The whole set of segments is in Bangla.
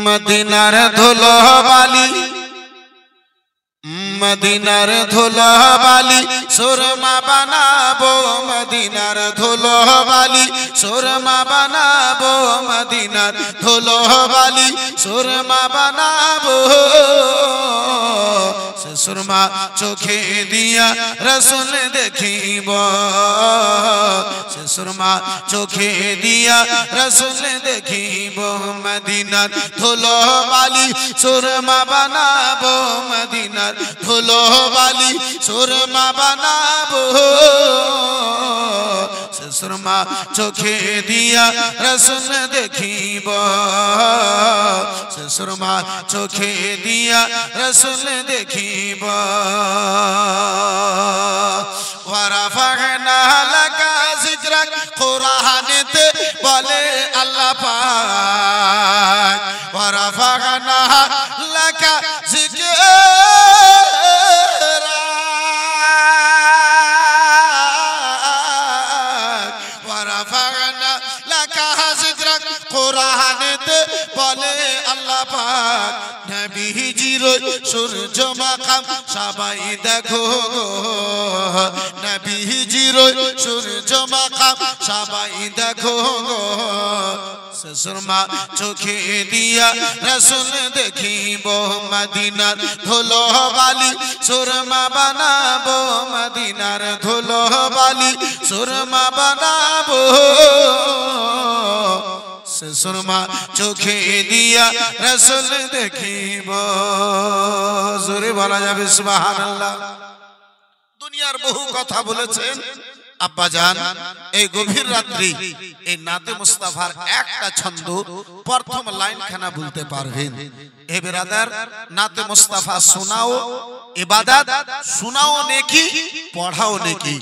মদিনার ধুলো বালি মদিনার ধুলো বালি সুরমা বানাবো মদিনার ধুলো বালি সুরমা বানাবো মদিনার ধুলো বালি সুরমা বানাবো সুরমা চোখে দিয়া রসুল দেখিব সুরমা চোখে দিয়া রসুল দেখিব মদিনার ধুলো বালি সুরমা বানাবো মদিনার ধুলো বালি সুরমা বানাবো সুরমা চোখে দিয়া রসুল দেখিব সুরমা চোখে দিয়া রসুল দেখিব ওয়ারাফানা লাকা যিকরাক কুরআনেতে বলে আল্লাহ পাক ওয়ারাফানা লাকা কোরআনেতে বলে আল্লাহ পাক নবীজির সূর্য মাকাম সবাই দেখো গো নবীজির সূর্য মাকাম সবাই দেখো গো সুরমা চোখে দিয়া রসুল দেখিব মদিনার ধুলো বালি সুরমা বানাবো মদিনার ধুলো বালি সুরমা বানাবো সুরমা চোখে দিয়া রসুল দেখিব জোরে বলা যাবে সুবহানাল্লাহ। দুনিয়ার বহু কথা বলেছেন আব্বাজান, এই গভীর রাত্রি এই নাতে মুস্তাফার একটা ছন্দ প্রথম লাইন খানা বলতে পারবেন? এ বেরাদার, নাতে মুস্তাফা শোনাও ইবাদত, শোনাও নেকি, পড়াও নেকি।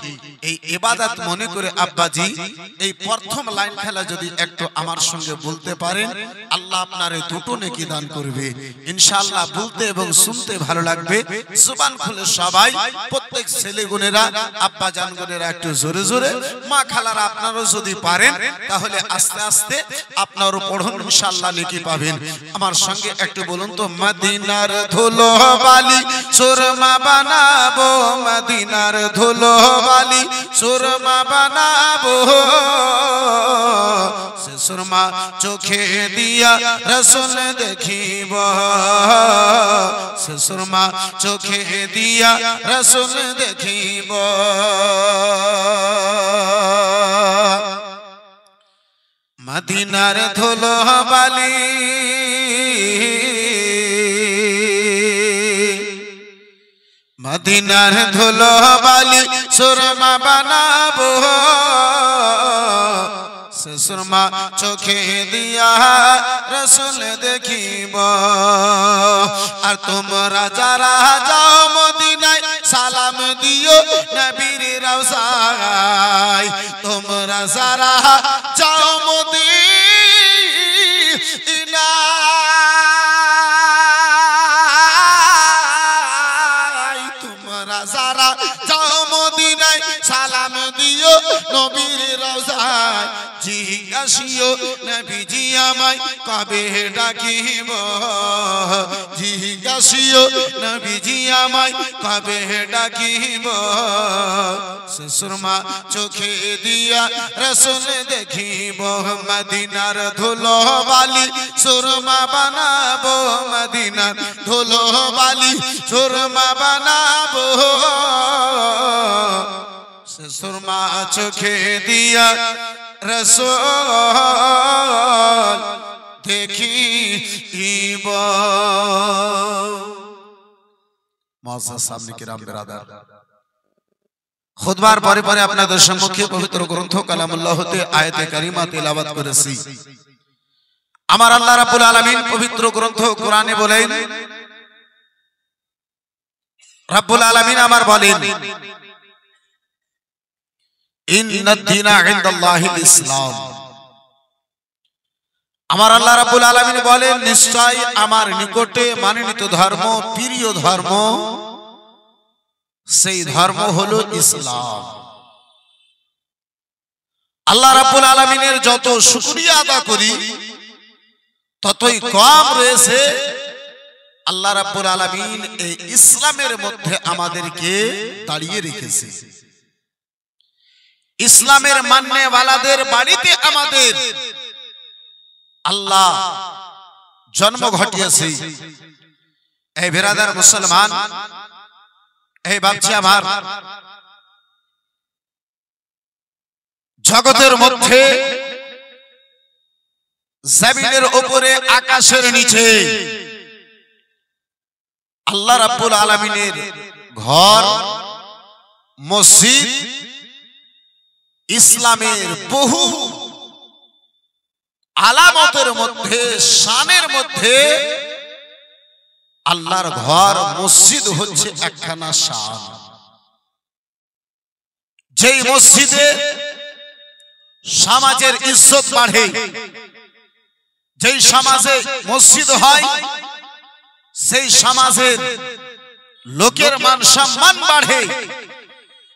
এই ইবাদত মনে করে আব্বাজি এই প্রথম লাইন খেলা যদি একটু আমার সঙ্গে বলতে পারেন, আল্লাহ আপনার দুটো নেকি দান করবে ইনশাআল্লাহ। বলতে এবং শুনতে ভালো লাগবে। জবান খুলে সবাই, প্রত্যেক ছেলে গুনেরা, আব্বা জান গুনেরা একটু জোরে জোরে, মা খালারা আপনারও যদি পারেন তাহলে আস্তে আস্তে আপনারও পড়ুন, ইনশাআল্লাহ নেকি পাবেন। আমার সঙ্গে একটু বলুন তো, মদিনার ধুলো বালি সুরমা বানাবো মদিনার ধুলো বালি সুরমা বানাবো সুরমা চোখে দিয়া রসুল দেখিব সুরমা চোখে দিয়া রসুল দেখিব মদিনার ধুলো বালি মদিনার ধুলো বালি সুরমা বানাবো সুরমা চোখে দিয়া রসুল দেখিব। আর তোমরা যারা যাও মদিনায় সালাম দিও নবীর রওজায়। তোমরা যারা যাও মদিনায়, তোমরা যারা যাও মদিনায় সালাম দিও নবীর রওজায়। জিজ্ঞাসিও নবীজি আমায় কবে ডাকিব, জিজ্ঞাসিও নবীজি আমায় কবে ডাকিব। সুরমা চোখে দিয়া রসুল দেখিব মদিনার ধুলো বালি সুরমা বানাবো মদিনার ধুলো বালি সুরমা বানাবো সুরমা চোখে দিয়া রসুল দেখিব। মুআজ্জাজ সামনে কিরাম বিরাদার, খুতবার পরে পরে আপনাদের সম্মুখে পবিত্র গ্রন্থ কালামুল্লাহ হতে আয়াতে কারিমা তেলাওয়াত করেছি। আমার আল্লাহ রাব্বুল আলামিন পবিত্র গ্রন্থ কোরআনে বলেন, রাব্বুল আলামিন আমার বলেন, ইন্নাদ দীনা ইনদাল্লাহিল ইসলাম। আমার আল্লাহ রাব্বুল আলামিন বলেন, নিশ্চয় আমার নিকটে মানিত ধর্ম, প্রিয় ধর্ম, সেই ধর্ম হলো ইসলাম। আল্লাহ রাব্বুল আলামিনের যত শুকরিয়া আদা করি ততই কম রয়েছে আল্লাহ রাব্বুল আলামিন এই ইসলামের মধ্যে আমাদেরকে দাঁড়িয়ে রেখেছে। ইসলামের মাননেওয়ালাদের বাড়িতে আমাদের আল্লাহ জন্ম ঘটিয়েছে। এই বেরাদার মুসলমান, এই বাচ্চা আমার, জগতের মধ্যে জমিনের উপরে আকাশের নিচে আল্লাহ রাব্বুল আলামিনের ঘর, মসজিদ, ইসলামের বহু আলামতের মধ্যে, শানের মধ্যে আল্লাহর ঘর মসজিদ হচ্ছে একখানা শান। যেই মসজিদে সমাজের ইজ্জত বাড়ে, যেই সমাজে মসজিদ হয় সেই সমাজের লোকের মান সম্মান বাড়ে।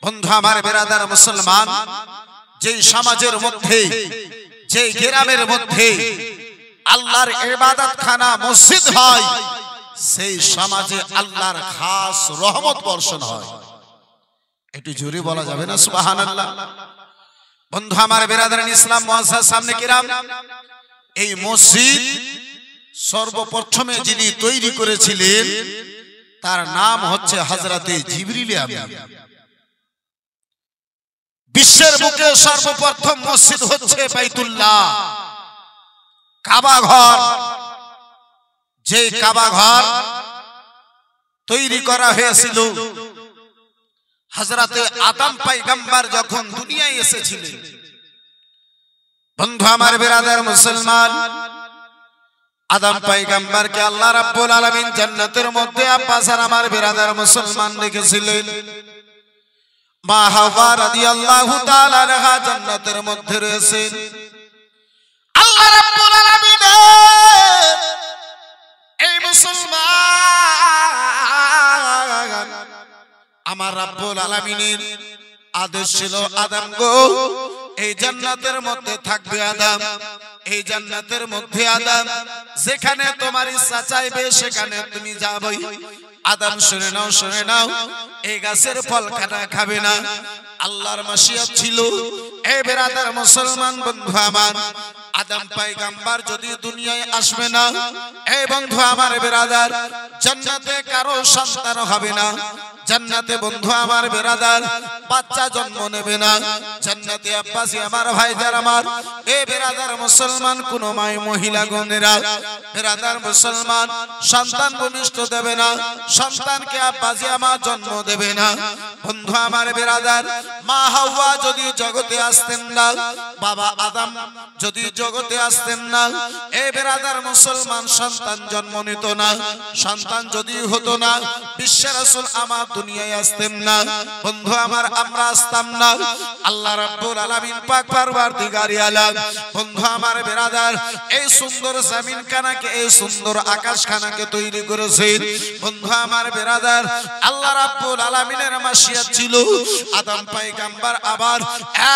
বন্ধু আমার, বেরাদার মুসলমান, যেই সমাজের মধ্যে, যেই গ্রামের মধ্যে আল্লাহর ইবাদতখানা মসজিদ হয় সেই সমাজে আল্লাহর খাস রহমত বর্ষণ হয়। একটু জোরে বলা যাবে না সুবহানাল্লাহ? বন্ধু আমার, বেরাদার ইসলাম মুআজ্জাজ সামনে কিরাম, এই মসজিদ সর্বপ্রথমে যিনি তৈরি করেছিলেন তার নাম হচ্ছে হযরতে জিবরিল আমিন। বিশ্বের বুকে সর্বপ্রথম মসজিদ হচ্ছে বাইতুল্লাহ, কাবা ঘর। যে কাবা ঘর তৈরি করা হয়েছিল হযরতে আদম পয়গম্বর যখন দুনিয়ায় এসেছিলেন। বন্ধু আমার, বেরাদার মুসলমান, আদম পয়গম্বরকে আল্লাহ রাব্বুল আলামিন জান্নাতের মধ্যে আব্বাস আর আমার বেরাদার মুসলমান রেখেছিলেন। মা হাওয়া রাদিয়াল্লাহু তাআলা আনহা জান্নাতের মধ্যে রয়েছেন। আল্লাহ রাব্বুল আলামিন এই মুসলমান, আমার রাব্বুল আলামিনের আদেশ ছিল, আদম গো এই জান্নাতের মধ্যে থাকবে আদম, এই জান্নাতের মধ্যে আদম, যেখানে তোমার ইচ্ছা চাইবে সেখানে তুমি যাবে। আদম শুনে নাও, শুনে নাও, এই গাছের ফল খাবে না। আল্লাহর মাশিয়াত ছিল। এই বেরাদার মুসলমান বন্ধু আমার, আদম পয়গম্বর যদি দুনিয়ায় আসবে না, এই বন্ধু আমার বেরাদার, জান্নাতে কারো সন্তান হবে না। জান্নাতে বন্ধু আমার বেরাদার বাচ্চা জন্ম নেবে না। জান্নাতে আব্বাসী আমার ভাইজান আমার, এ বেরাদার মুসলমান, কোন মাই মহিলা গণেরা বেরাদার মুসলমান সন্তান ভূমিষ্ঠ দেবে না, সন্তানকে আব্বাসী আমার জন্ম দেবে না। বন্ধু আমার বেরাদার, মা হাওয়া যদি জগতে আসতেন না, বাবা আদম যদি জগতে আসতেন না, এ বেরাদার মুসলমান সন্তান জন্ম নিত না। সন্তান যদি হতো না, বিশ্ব রাসূল আমার দুনিয়ায় আসতেন না। বন্ধু আমার, আমরা আসতাম না। আল্লাহ রাব্বুল আলামিন পাক পরওয়ারদিগারে আলম, বন্ধু আমার বেরাদার, এই সুন্দর জমিন খানাকে, এই সুন্দর আকাশ খানাকে তৈরি করেছেন। বন্ধু আমার বেরাদার, আল্লাহ রাব্বুল আলামিনের মাশিয়াত ছিল আদম পয়গম্বর আবার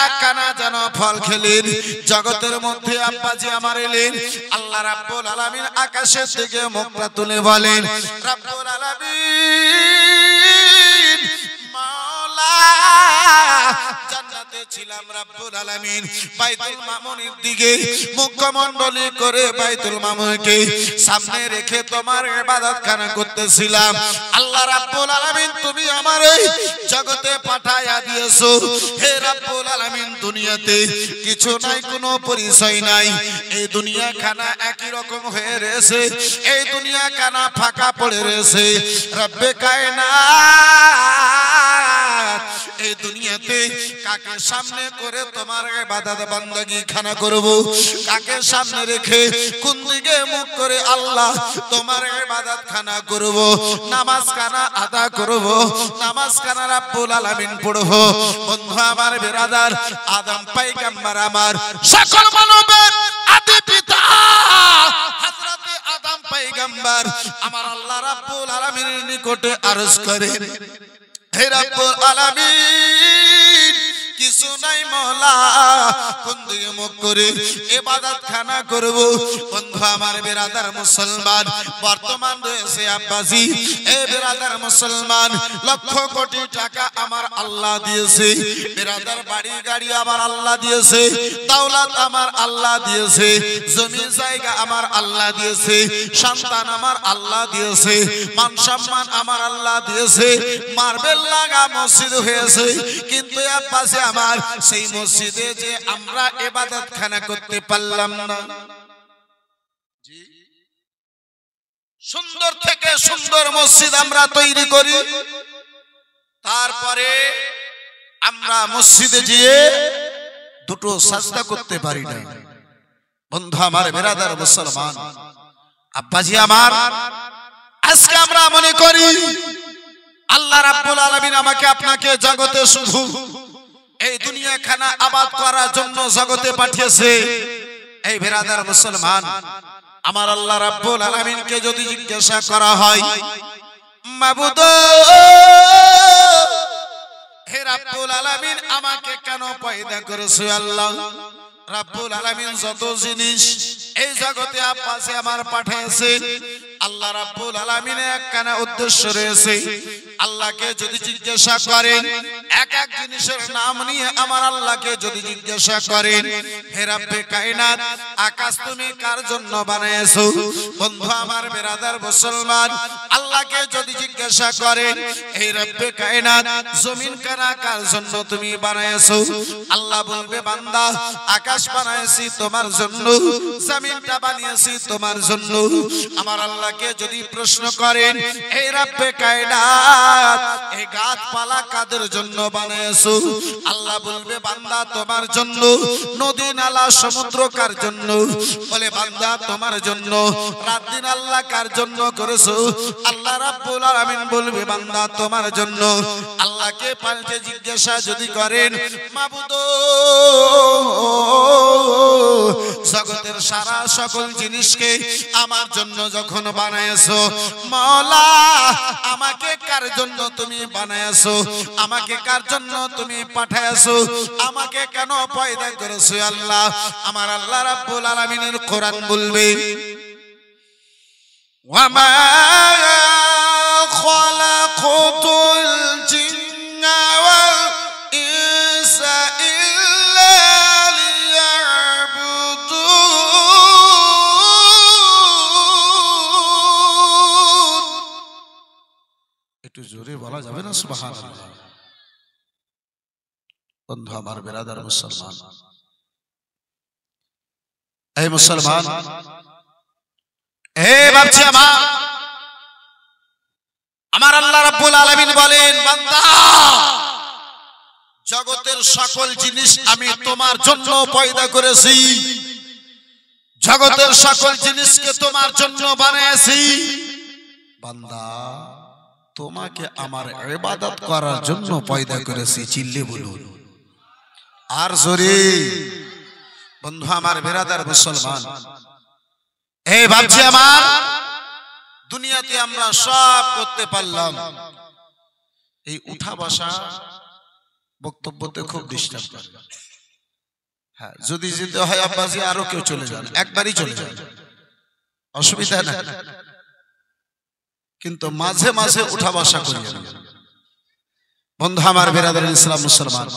এক কানা যেন ফল খেলেন, জগতের মধ্যে আব্বাজি আমার এলেন। আল্লাহ রাব্বুল আলামিন আকাশের দিকে মুখটা তুলে বলেন, রাব্বুল আলামিন মাওলা, জান্নাতে ছিলাম রাব্বুল আলামিন, বাইতুল মামুনের দিকে মুখমণ্ডলী করে বাইতুল মামুনকে সামনে রেখে তোমার ইবাদতখানা করতেছিলাম। আল্লাহ রাব্বুল আলামিন তুমি আমার এই জগতে পাঠায়া দিয়েছো। হে রাব্বুল আলামিন, দুনিয়াতে কিছু নাই, কোনো পরিচয় নাই। এই দুনিয়া খানা একই রকম হয়ে রয়েছে, এই দুনিয়া খানা ফাঁকা পড়ে রয়েছে। রব্বে কায়নাত, এই দুনিয়াতে কাকে সামনে করে তোমার ইবাদত বান্দাগি খানা করব, কাকে সামনে রেখে কোন দিকে মুখ করে আল্লাহ তোমার ইবাদত খানা করব, নামাজ খানা আদা করব, নামাজ খানা রাব্বুল আলামিন পড়ব। বন্ধু আমার বেরাদার, আদম পয়গম্বর আমার সকল মানবের আদি পিতা হযরতে আদম পয়গম্বর আমার আল্লাহ রাব্বুল আলামিনের নিকটে আরজ করেন, হে রাব্বুল আলামিন, কিছু নাই মওলা কোন দিকে মুখ করে ইবাদত খানা করব বন্ধু আমার বিরাদার মুসলমান বর্তমান রয়েছে আব্বাজি এই বিরাদার মুসলমান লক্ষ কোটি টাকা আমার আল্লাহ দিয়েছে বিরাদার বাড়ি গাড়ি আমার আল্লাহ দিয়েছে দৌলত আমার আল্লাহ দিয়েছে জমি জায়গা আমার আল্লাহ দিয়েছে সন্তান আমার আল্লাহ দিয়েছে মান সম্মান আমার আল্লাহ দিয়েছে মার্বেল লাগা মসজিদ হয়েছে কিন্তু আব্বাজি আমার সেই মসজিদে যে আমরা ইবাদত খানা করতে পারলাম না জি সুন্দর থেকে সুন্দর মসজিদ আমরা তৈরি করি তারপরে আমরা মসজিদে গিয়ে দুটো সাজদা করতে পারি না বন্ধু আমার বিরাদার মুসলমান আব্বাজি আমার আজকে আমরা মনে করি আল্লাহ রাব্বুল আলামিন আমাকে আপনাকে জগতে শুধু এই দুনিয়া খানা আবাদ করার জন্য জগতে পাঠিয়েছে এই বিরাদার মুসলমান আমার আল্লাহ রাব্বুল আলামিনকে যদি জিজ্ঞাসা করা হয় মাবুদ হে রাব্বুল আলামিন আমাকে কেন পয়দা করেছো আল্লাহ রাব্বুল আলামিন যত জিনিস এই জগতে আব্বাসে আমার পাঠিয়েছে আল্লাহ রাব্বুল আলামিনের একখানা উদ্দেশ্য রয়েছে আল্লাহকে যদি জিজ্ঞাসা করেন এক এক জিনিসের নাম নিয়ে আমার আল্লাহকে যদি জিজ্ঞাসা করেন হে রব্বে কায়নাত আকাশ তুমি কার জন্য বানাইছো বন্ধু আমার বিরাদার মুসলমান আল্লাহকে যদি জিজ্ঞাসা করেন হে রব্বে কায়নাত জমিন কার জন্য তুমি বানাইছো আল্লাহ বলবে বান্দা আকাশ বানাইছি তোমার জন্য জমিনটা বানিয়েছি তোমার জন্য আমার আল্লাহকে যদি প্রশ্ন করেন হে রব্বে কায়নাত এই গাছপালা কাদের জন্য বানাইছো আল্লাহ বলবে বান্দা তোমার জন্য নদী নালা সমুদ্র কার জন্য বলে বান্দা তোমার জন্য রাত দিন আল্লাহ কার জন্য করেছো আল্লাহ রাব্বুল আলামিন বলবে বান্দা তোমার জন্য আল্লাহকে পাল্টে জিজ্ঞাসা যদি করেন মাবুদ জগতের সারা সকল জিনিসকে আমার জন্য যখন বানাইছো মাওলা আমাকে কার জন্য তুমি বানাইছো আমাকে কার জন্য তুমি পাঠাইছো আমাকে কেন পয়দা করেছো আল্লাহ আমার আল্লাহ রাব্বুল আলামিনের কোরআন বলবে ওয়ামা খালাকুতুল জিন্না ওয়াল ইনসা ইল্লা লিয়াবুদুন একটু জোরে বলা যাবে না সুবহানাল্লাহ বন্ধু আমার বিরাদার মুসলমান এই মুসলমান এ বাচ্চা আমার আল্লাহ রাব্বুল আলামিন বলেন বান্দা জগতের সকল জিনিস আমি তোমার জন্য পয়দা করেছি জগতের সকল জিনিসকে তোমার জন্য বানিয়েছি বান্দা তোমাকে আমার ইবাদত করার জন্য পয়দা করেছি চিল্লে বলুন আর জোরে বন্ধু আমার বিরাদার মুসলমান এই ভাবছি আমার দুনিয়াতে আমরা সব করতে পারলাম এই উঠা বসা বক্তব্যতে খুব ডিস্টার্ব করে হ্যাঁ যদি যেতে হয় আব্বাজি আরো কেউ চলে যান একবারই চলে যান অসুবিধা না কিন্তু মাঝে মাঝে উঠা বসা করি বন্ধু আমার বিরাদার ইসলাম মুসলমান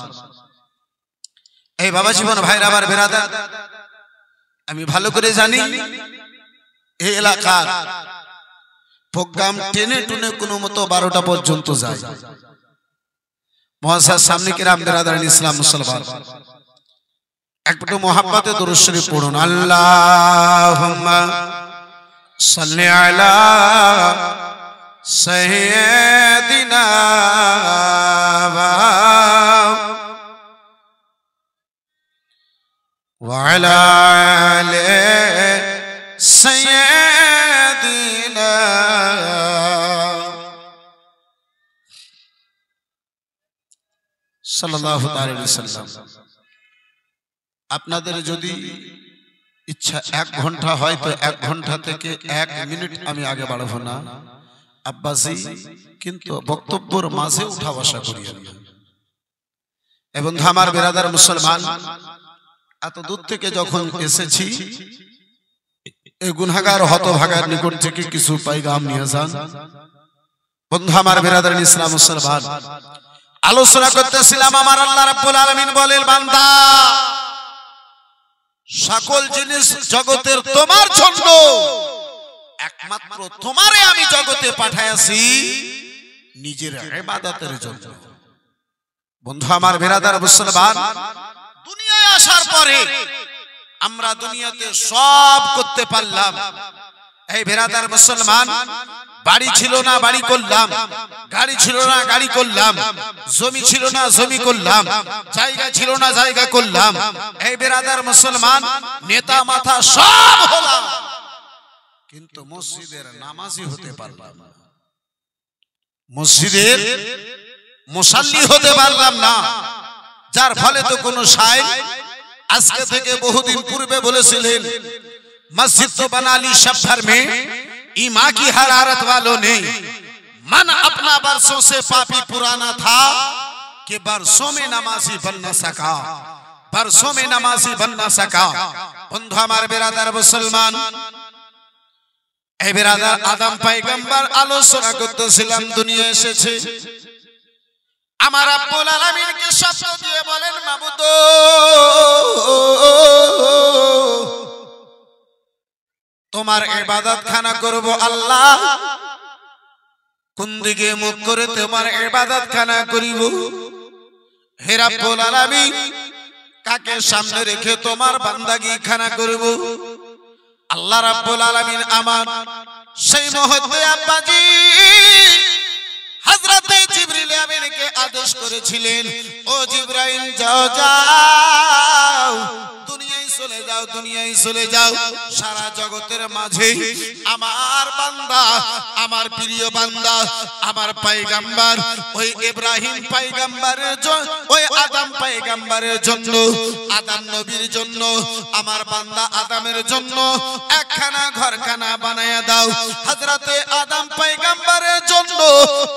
এই বাবা জীবন ভাইরা আমার বিরাদার আমি ভালো করে জানি এই এলাকার প্রোগ্রাম টেনে টুনে কোনো মতো 12টা পর্যন্ত যায় মুআজ্জাজ সামনে কিরাম বিরাদার ইসলাম মুসলমান একটু মোহাব্বতে দরুদ শরীফ পড়ুন আল্লাহুম্মা সাল্লি আলা সাইয়্যিদিনা ওয়া আলা আলি সাইয়্যিদিনা সাল্লাল্লাহু আলাইহি ওয়াসাল্লাম আপনাদের যদি ইচ্ছা 1 ঘন্টা হয় তো 1 ঘন্টা থেকে 1 মিনিট আমি আগে বাড়াবো না আব্বাসি কিন্তু বক্তব্যের মাঝে উঠা বসা করিয়েন না এবং আমার বেরাদার মুসলমান, এত দূর থেকে যখন এসেছি, এই গুনাহগার হতভাগার নিকট থেকে কিছু পাইগাম নিয়ে যান। বন্ধু আমার বেরাদার ইসলাম মুসলমান, আলোচনা করতেছিলাম, আমার আল্লাহ রাব্বুল আলামিন বলেন, বান্দা সকল জিনিস জগতের তোমার জন্য, একমাত্র তোমারে আমি জগতে পাঠাইছি নিজের ইবাদতের জন্য। বন্ধু আমার বেরাদার মুসলমান, দুনিয়ায় আসার পরে আমরা দুনিয়াতে সব করতে পারলাম। এই বেরাদার মুসলমান, বাড়ি ছিল না বাড়ি করলাম, গাড়ি ছিল না গাড়ি করলাম, জমি ছিল না জমি করলাম, জায়গা ছিল না জায়গা করলাম। এই বেরাদার মুসলমান, নেতা মাথা সব হলাম, কিন্তু মসজিদের নামাজি হতে পারলাম না, মসজিদের মুসাল্লি হতে পারলাম না। যার ফলে তো কোনো শায়েখ আজকে থেকে বহুদিন পূর্বে বলেছিলেন, मस्जिद तो बना ली शहर में ईमान की हरारत वालों ने, मन अपना बरसों से पापी पुराना था कि बरसों में नमाजी बन न सका, बरसों में नमाजी बन न सका। बंधु हमारे बिरादर मुसलमान, ए बिरादर आदम पैगंबर आलोचना করতেছিলাম দুনিয়া এসেছে, আমার রব্বুল আলামিনকে শব্দ দিয়ে বলেন, মাবুদ তোমার ইবাদত খানা করব আল্লাহ, কোন দিকে মুখ করে তোমার ইবাদত খানা করিব? হে রব্বুল আলামিন, কাকে সামনে রেখে তোমার বান্দাগি খানা করব? আল্লাহ রব্বুল আলামিন আমার সেই মুহূর্তে আব্বাজি হযরতে জিবরিল আমিনকে আদেশ করেছিলেন, ও জিবরাইল যাও যাও, দুনিয়ায় চলে যাও, দুনিয়ায় চলে যাও, সারা জগতের মাঝে আমার বান্দা, আমার প্রিয় বান্দা, আমার পয়গম্বর ওই ইব্রাহিম পয়গম্বরের জন্য, ওই আদম পয়গম্বরের জন্য, আদম নবীর জন্য, আমার বান্দা আদমের জন্য একখানা ঘরখানা বানায়া দাও। হযরতে আদম পয়গম্বরের জন্য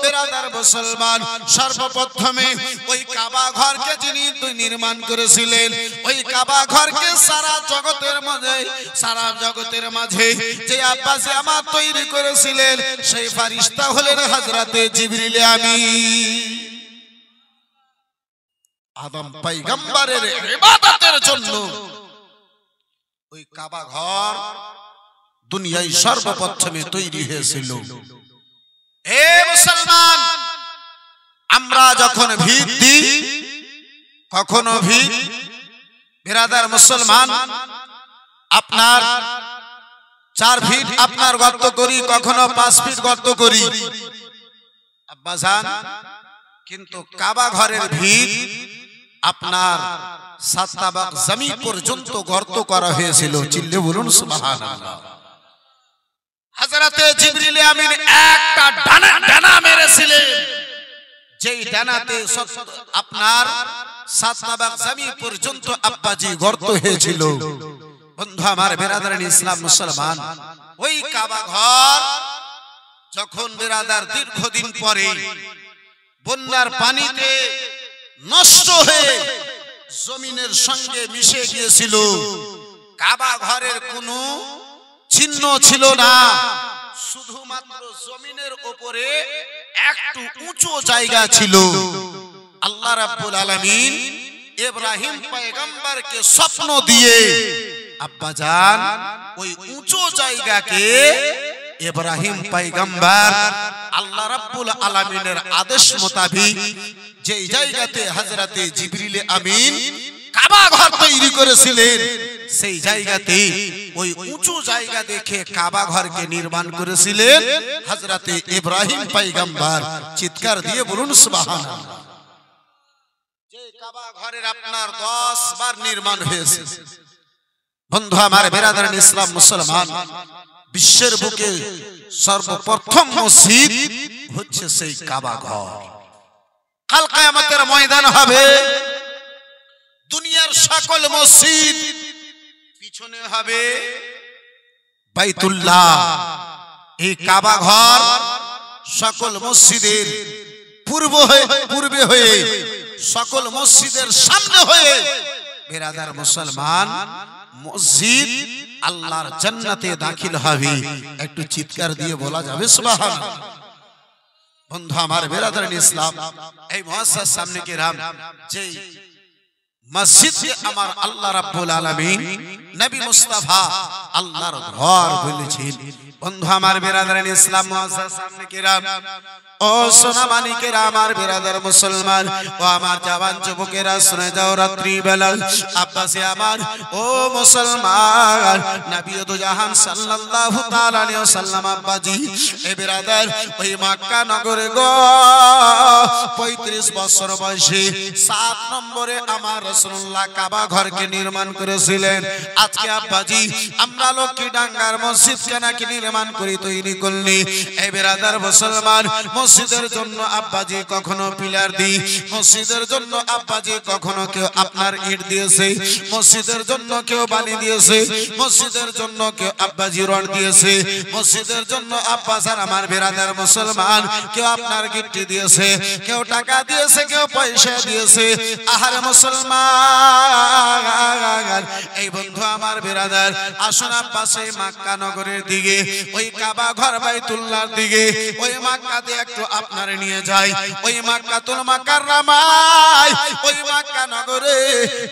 বিরাদার মুসলমান, সর্বপ্রথমে ওই কাবা ঘরকে যিনি নির্মাণ করেছিলেন, ওই কাবা ঘরকে সারা জগতের মাঝে, সারা জগতের মাঝে যে আব্বাসে আমার তৈরি করেছিলেন, সেই ফেরেশতা হলেন হযরতে জিবরিল আমিন। আদম পয়গম্বরের ইবাদতের জন্য ওই কাবা ঘর দুনিয়ায় সর্বপ্রথমে তৈরি হয়েছিল। হে মুসলমান, আমরা যখন ভিত দিই, কখনো ভিত বিরাদার মুসলমান আপনার 4 ফিট আপনার গর্ত করি, কখনো 5 ফিট গর্ত করি আব্বাজান, কিন্তু কাবা ঘরের ভিত আপনার 7 তাবাক জমি পর্যন্ত গর্ত করা হয়েছিল। চিল্লে বলুন সুবহানাল্লাহ। হযরতে জিবরিল আমিন একটা ডানা মেরেছিলেন, যেই ডানাতে আপনার 7 তাবাক জমি পর্যন্ত আব্বাজি গর্ত হয়েছিল। বন্ধু আমার বিরাদার ইসলাম মুসলমান, ওই কাবা ঘর যখন বিরাদার দীর্ঘদিন পরে বন্যার পানিতে নষ্ট হয়ে জমিনের সঙ্গে মিশে গিয়েছিল, কাবা ঘরের কোনো চিহ্ন ছিল না, শুধুমাত্র জমিনের উপরে একটু উঁচু জায়গা ছিল। আল্লাহ রাব্বুল আলামিন ইব্রাহিম পয়গম্বরকে স্বপ্ন দিয়ে আব্বাজান ওই উঁচু জায়গাকে ইব্রাহিম পয়গম্বর আল্লাহ রাব্বুল আলামিনের আদেশ মোতাবেক যেই জায়গাতে হযরতে জিবরিল আমিন কাবা ঘর তৈরি করেছিলেন, সেই জায়গাতে ওই উঁচু জায়গা দেখে কাবা ঘরকে নির্মাণ করেছিলেন হযরতে ইব্রাহিম পয়গম্বর। চিৎকার দিয়ে বলুন সুবহানাল্লাহ। যে কাবা ঘরের আপনার 10 বার নির্মাণ হয়েছে। বন্ধু আমার বিরাদার ইসলাম মুসলমান, বিশ্বের বুকে সর্বপ্রথম মসজিদ হচ্ছে সেই কাবা ঘর। কাল কিয়ামতের ময়দান হবে, দুনিয়ার সকল মসজিদ পিছনে হবে বাইতুল্লাহ। এই কাবা ঘর সকল মসজিদের পূর্বে হয়ে সকল মসজিদের সামনে হয়ে বেরাদার মুসলমান মসজিদ আল্লাহর জান্নাতে দাখিল হবে। একটু চিৎকার দিয়ে বলা যাবে সুবহানাল্লাহ। বন্ধু আমার বেরাদার ইসলাম, এই মুআসসাস সামনে কিরাম যে মসজিদে আমার আল্লাহ রাব্বুল আলামিন নবী মুস্তাফা আল্লাহর ঘর বলেছেন। বন্ধু আমার বেরাদার ইসলাম, মুআসসাস সামনে কিরাম, ও সোনা মানিকেরা, আমার বেরাদার মুসলমান, ও আমার জওয়ান যুবকেরা শুনে যাও, রাত্রি বেলা আব্বাসে আমার ও মুসলমান নবী দু জাহান সাল্লাল্লাহু তাআলা আলাইহি ওয়াসাল্লাম আব্বাজি এ বেরাদার ওই মক্কা নগরে গো 35 বছর বয়সে 7 নম্বরে আমার রাসূলুল্লাহ কাবা ঘরকে নির্মাণ করেছিলেন। আজকে আব্বাজি আমরা লক্ষ্মীডাঙ্গার মসজিদকে নাকি নির্মাণ করি, তৈরি করলি। এই বেরাদার মুসলমান, মসজিদের জন্য আব্বাজি কখনো পিলার দিই, মসজিদের জন্য আব্বাজি কখনো কেউ আপনার ইট দিয়েছে, মসজিদের জন্য কেউ বালি দিয়েছে, মসজিদের জন্য কেউ আব্বাজি রড দিয়েছে, মসজিদের জন্য আব্বাস আর আমার বেরাদার মুসলমান কেউ আপনার গিফট দিয়েছে, কেউ টাকা দিয়েছে, কেউ পয়সা দিয়েছে। আহারে মুসলমান, এই বন্ধু আমার বেরাদার, আসুন আব্বাসে মক্কা নগরের দিকে, ওই কাবা ঘর বাইতুল্লাহর দিকে, ওই মক্কাতে একটু আপনার নিয়ে যাই। ওই মক্কাতুল মুকাররমায়, ওই মক্কা নগরে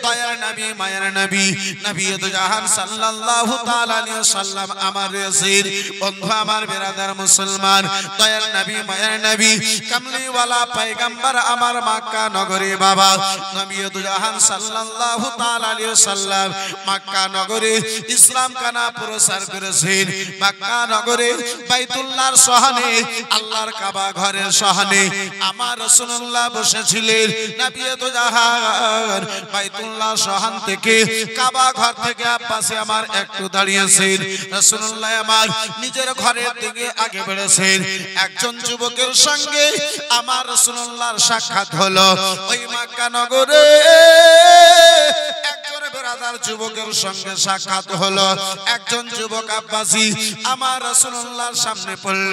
দয়ার নবী মায়ার নবী নবী দু জাহান সাল্লাল্লাহু তাআলা আলাইহি ওয়াসাল্লাম আমার রাসূল। বন্ধু আমার বেরাদার মুসলমান, দয়ার নবী মায়ার নবী কামলিওয়ালা পয়গম্বর আমার মক্কা নগরে বাবা নবী দু জাহান সাল্লাল্লাহু তাআলা আলাইহি ওয়াসাল্লাম মক্কা নগরে ইসলাম কানা প্রচার করেছেন। মক্কা নগরে বাইতুল্লাহর সহানে, আল্লাহর কাবা ঘরের সহানে আমার রাসূলুল্লাহ বসেছিলেন। নবী দু জাহান বাইতুল্লাহ সহান থেকে, কাবা ঘর থেকে আব্বাসে আমার একটু দাঁড়িয়েছেন। রাসূলুল্লাহ আমার নিজের ঘরের দিকে আগে বেড়েছেন। একজন যুবকের সঙ্গে আমার রাসূলুল্লাহর সাক্ষাৎ হলো ওই মক্কা নগরে। একজন বেরাদার যুবকের সঙ্গে সাক্ষাৎ হলো। একজন যুবক আব্বাসী আমার রাসূলুল্লাহর সামনে পড়ল,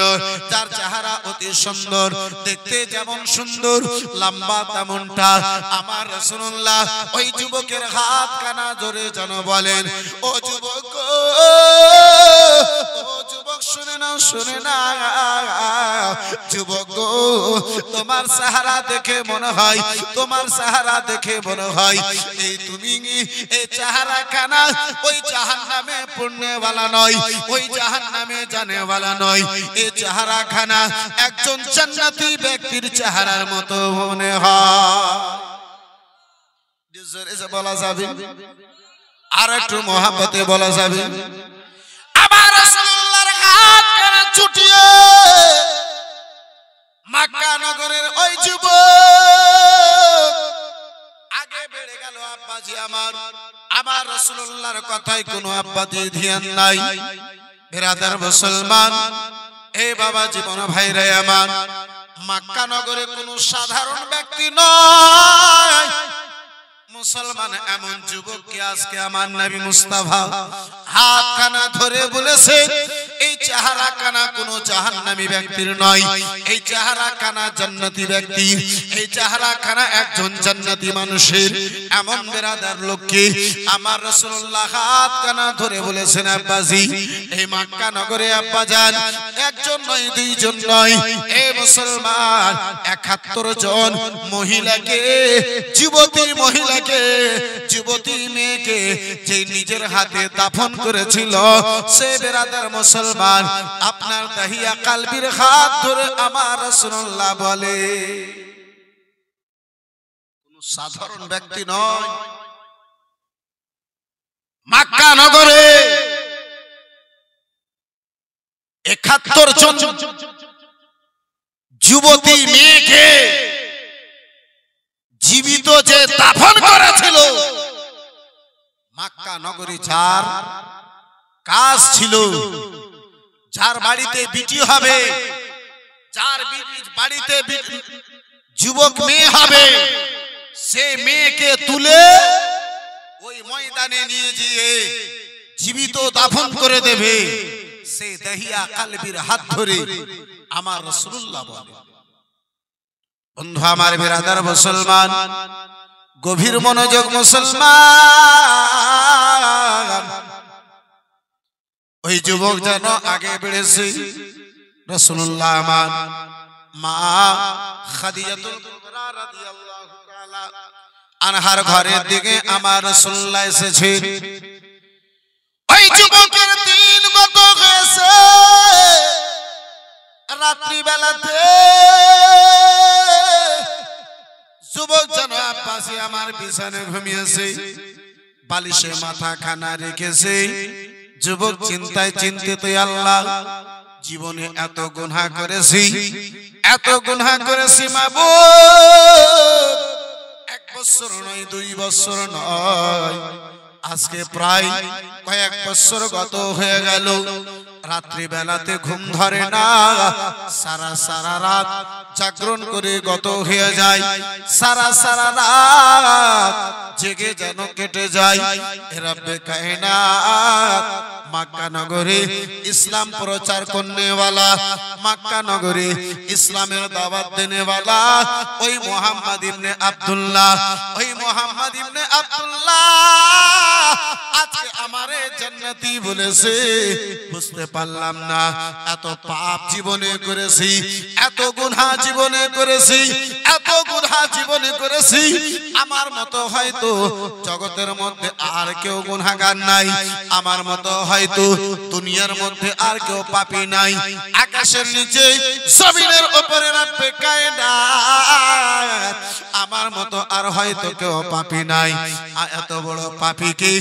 যার চেহারা অতি সুন্দর, দেখতে যেমন সুন্দর, লম্বা তেমনটা। আমার রাসূলুল্লাহ ওই যুবকের হাত কানা ধরে যেন বলেন, ও যুবক, ও যুবক, শুনে নাও, শুনে না যুবক, তোমার চেহারা দেখে মনে হয়, তোমার চেহারা দেখে মনে হয় এই তুমি এই চেহারা কানা ওই জাহান্নামে পড়নেওয়ালা নয়, ওই জাহান্নামে জানেওয়ালা নয়। এই চেহারা খানা একজন জান্নাতি ব্যক্তির চেহারার মতো মনে হয়। বলা যাবে আর একটু মহব্বতে বলা যাবে। আমার রাসূলুল্লাহর হাত কানা ছুটিয়ে মক্কা নগরের ওই যুবক আগে বেড়ে গেল। আব্বাজি আমার রাসূলুল্লাহর কথায় কোনো আব্বাজি ধ্যান নাই। বেরাদার মুসলমান, এ বাবা জীবন ভাইরা আমার, মক্কা নগরে কোনো সাধারণ ব্যক্তি নয় মুসলমান, এমন যুবককে আজকে আমার নবী মুস্তাফা হাত কানা ধরে বলেছে, এই চেহারা কানা কোনো জাহান্নামী ব্যক্তির নয়, এই চেহারা কানা জান্নাতি ব্যক্তি, এই চেহারা কানা একজন জান্নাতি মানুষের। এমন বেরাদার লোককে আমার রাসূলুল্লাহ হাত কানা ধরে বলেছেন, আব্বাজি এই মক্কা নগরে আব্বাজান একজন নয়, দুইজন নয়, এ মুসলমান ৭১ জন মহিলাকে, যুবতী মহিলাকে, যুবতী মেয়েকে যে নিজের হাতে দাফন করেছিল, সে বেরাদার মুসলমান আপনার দাহিয়া কালবির হাত ধরে আমার রাসূলুল্লাহ বলে, কোন সাধারণ ব্যক্তি নয়। মক্কা নগরে ৭১ জন যুবতী মেয়েকে জীবিত যে দাফন করেছিল, মক্কা নগরী যার কাজ ছিল, যার বাড়িতে বিটি হবে, যার বাড়িতে যুবক মেয়ে হবে, সে মেয়েকে তুলে ওই ময়দানে নিয়ে গিয়ে জীবিত দাফন করে দেবে। সে দাহিয়া কালবির হাত ধরে আমার রাসূলুল্লাহ বলে। বন্ধু আমার বিরাদার মুসলমান, গভীর মনোযোগ মুসলমান। ওই যুবক যেন আগে বেড়েছে রাসূলুল্লাহ আমার মা খাদিজাতুল কুবরা রাদিয়াল্লাহু তাআলা আনহার ঘরের দিকে আমার রাসূলুল্লাহ এসেছে। ওই যুবকের দিন গত হয়েছে রাত্রি বেলাতে। যুবক যেন পাশে আমার বিছানায় ঘুমিয়েছে, বালিশে মাথা খানা রেখেছে। যুবক চিন্তায় চিন্তিত, আল্লাহ জীবনে এত গুনাহ করেছি, এত গুনাহ করেছি মাবুদ, 1 বছর নয় 2 বছর নয়, আজকে প্রায় কয়েক বছর গত হয়ে গেল। রাত্রি বেলাতে ঘুম ধরে না, সারা রাত জাগরণ করে গত হয়ে যায়, সারা রাত জেগে যেন কেটে যায়। রব্বে কায়নাত মক্কা নগরে ইসলাম প্রচার করনে वाला, মক্কা নগরে ইসলামের দাওয়াত দেনে वाला ওই মুহাম্মদ ইবনে আব্দুল্লাহ, ওই মুহাম্মদ ইবনে আব্দুল্লাহ আজকে আমারে জান্নাতি বলেছে। বুঝতে পারলাম না, এত পাপ জীবনে করেছি, এত গুনাহ জীবনে করেছি, এত গুনাহ জীবনে করেছি, আমার মতো হয়তো জগতের মধ্যে আর কেউ গুনাহগার নাই, আমার মতো হয়তো দুনিয়ার মধ্যে আর কেউ পাপী নাই। আকাশের নিচে জমিনের উপরে রব্বে কায়নাত আমার মতো আর হয়তো কেউ পাপী নাই। এত বড় পাপীকে,